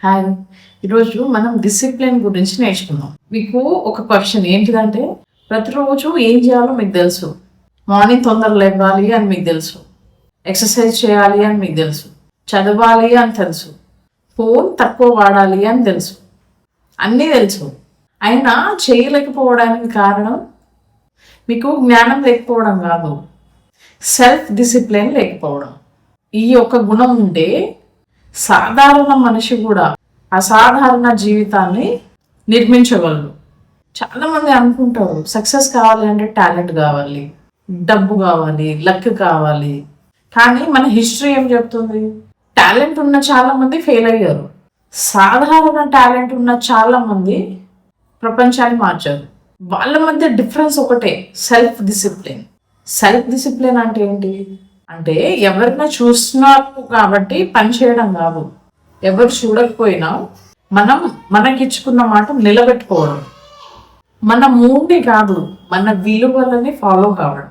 Hi, ఈరోజు మనం discipline గురించి నేర్చుకుందాం. మీకు ఒక క్వశ్చన్ ఏంటిదంటే, ప్రతిరోజు ఏం చేయాలో మీకు తెలుసు. మార్నింగ్ తొందర లేవాలి అని మీకు తెలుసు, ఎక్సర్సైజ్ చేయాలి అని మీకు తెలుసు, చదవాలి అని తెలుసు, ఫోన్ తక్కువ వాడాలి అని తెలుసు, అన్నీ తెలుసు. అయినా చేయలేకపోవడానికి కారణం మీకు జ్ఞానం లేకపోవడం కాదు, సెల్ఫ్ డిసిప్లిన్ లేకపోవడం. ఈ ఒక్క గుణం ఉంటే సాధారణ మనిషి కూడా అసాధారణ జీవితాన్ని నిర్మించగలరు. చాలామంది అనుకుంటారు సక్సెస్ కావాలి అంటే టాలెంట్ కావాలి, డబ్బు కావాలి, లక్ కావాలి. కానీ మన హిస్టరీ ఏం చెప్తుంది? టాలెంట్ ఉన్న చాలా మంది ఫెయిల్ అయ్యారు, సాధారణ టాలెంట్ ఉన్న చాలా మంది ప్రపంచాన్ని మార్చారు. వాళ్ళ మధ్య డిఫరెన్స్ ఒకటే, సెల్ఫ్ డిసిప్లిన్. సెల్ఫ్ డిసిప్లిన్ అంటే ఏంటి అంటే, ఎవరినైనా చూస్తున్నారు కాబట్టి పని చేయడం కాదు, ఎవరు చూడకపోయినా మనం మనకిచ్చుకున్న మాట నిలబెట్టుకోవడం, మన మూడ్ని కాదు మన విలువలని ఫాలో కావడం.